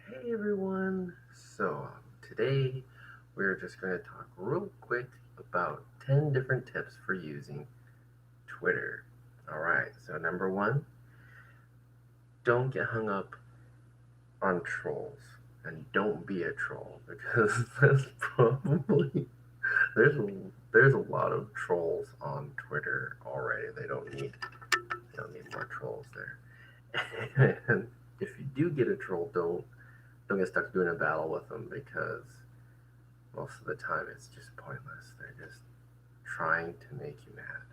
Hey everyone! Today we're just going to talk real quick about 10 different tips for using Twitter. Alright, so number one, don't get hung up on trolls. And don't be a troll because that's probably there's a lot of trolls on Twitter already. They don't need more trolls there. And if you do get a troll, don't get stuck doing a battle with them because most of the time it's just pointless. They're just trying to make you mad.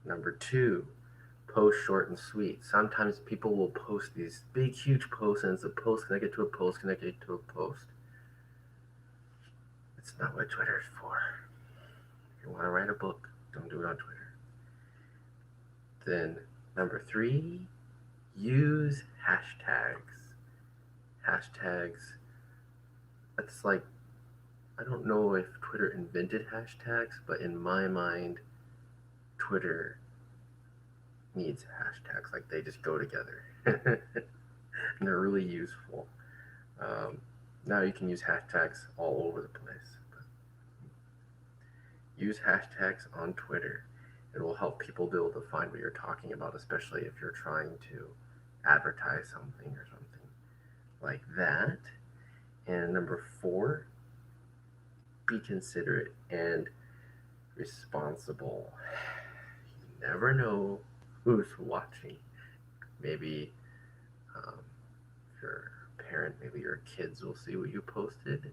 Number two, post short and sweet. Sometimes people will post these big, huge posts, and it's a post connected to a post connected to a post. It's not what Twitter is for. If you want to write a book, don't do it on Twitter. Then, number three, use hashtags. Hashtags, it's like, I don't know if Twitter invented hashtags, but in my mind, Twitter needs hashtags. Like they just go together, and they're really useful. Um, Now you can use hashtags all over the place. But use hashtags on Twitter. It will help people be able to find what you're talking about, especially if you're trying to advertise something or something like that. And number four, be considerate and responsible. You never know who's watching. Maybe if you're a parent, maybe your kids will see what you posted.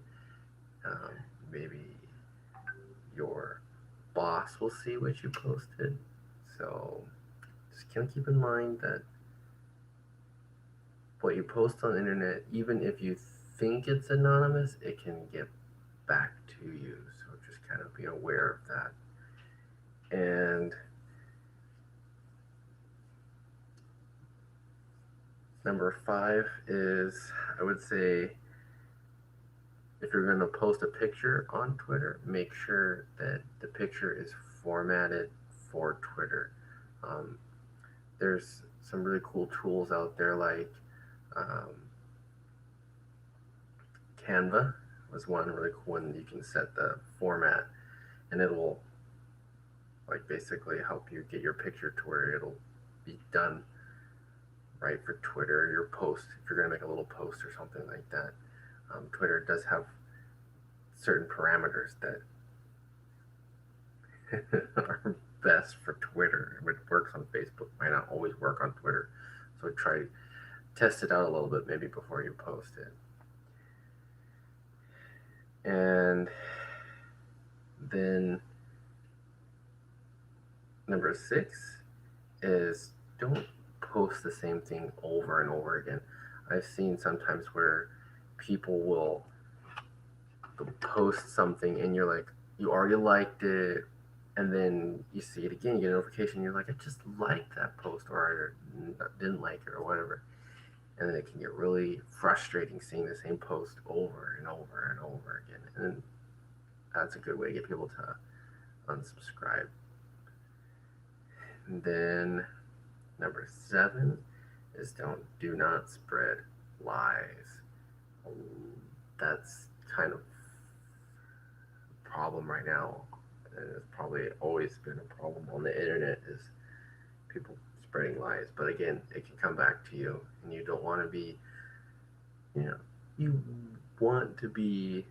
Um, Maybe your boss will see what you posted. So just kind of keep in mind that what you post on the internet, even if you think it's anonymous, it can get back to you. So just kind of be aware of that. And number five is, I would say, if you're going to post a picture on Twitter, make sure that the picture is formatted for Twitter. Um, there's some really cool tools out there like um, Canva was one really cool one. You can set the format and it will like basically help you get your picture to where it'll be done right for Twitter. Your post, if you're going to make a little post or something like that, Twitter does have certain parameters that are best for Twitter. What works on Facebook might not always work on Twitter. So try test it out a little bit maybe before you post it. And then number six is don't post the same thing over and over again. I've seen sometimes where people will post something and you're like, you already liked it, and then you see it again, you get a notification, you're like, I just liked that post, or I didn't like it, or whatever. And then it can get really frustrating seeing the same post over and over and over again. And that's a good way to get people to unsubscribe. And then number seven is do not spread lies. That's kind of a problem right now, and it's probably always been a problem on the internet is people spreading lies. But again, it can come back to you, and you don't want to be, you know, you want to be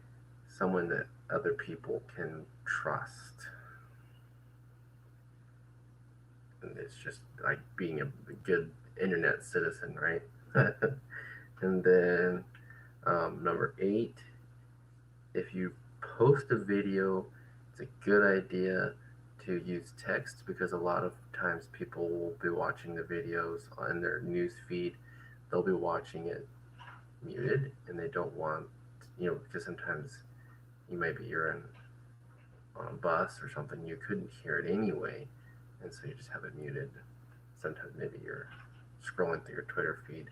someone that other people can trust. And it's just like being a good internet citizen, right? And then number eight, if you post a video, it's a good idea to use text because a lot of times people will be watching the videos on their news feed. They'll be watching it muted and they don't want, because sometimes you're on a bus or something, you couldn't hear it anyway, and so you just have it muted. Sometimes maybe you're scrolling through your Twitter feed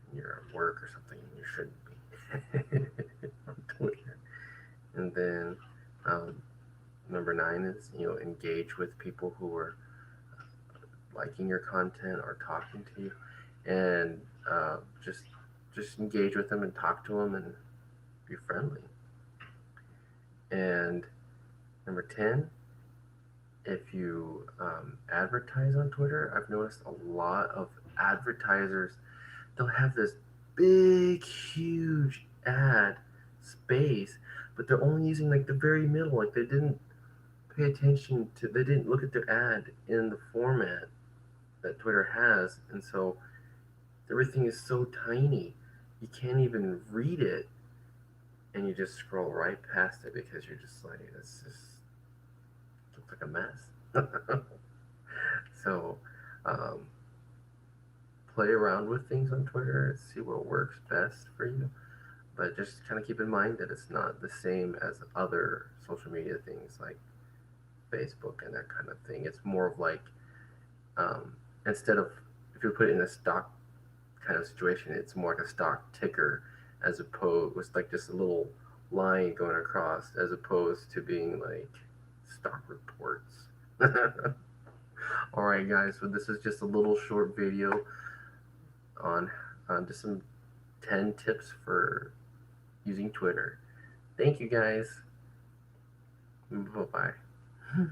and you're at work or something and you shouldn't be on Twitter. And then number nine is engage with people who are liking your content or talking to you, and just just engage with them and talk to them and be friendly. And number 10, if you advertise on Twitter, I've noticed a lot of advertisers, they'll have this big, huge ad space, but they're only using like the very middle. Like they didn't pay attention to, they didn't look at their ad in the format that Twitter has. And so everything is so tiny, you can't even read it. And you just scroll right past it because you're just like, this just looks like a mess. So, um, play around with things on Twitter, see what works best for you. But just kind of keep in mind that it's not the same as other social media things like Facebook and that kind of thing. It's more of like, instead of, if you put it in a stock kind of situation, it's more like a stock ticker as opposed with like just a little line going across as opposed to being like stock reports. All right, guys, so this is just a little short video on just some 10 tips for using Twitter. Thank you, guys. Bye bye.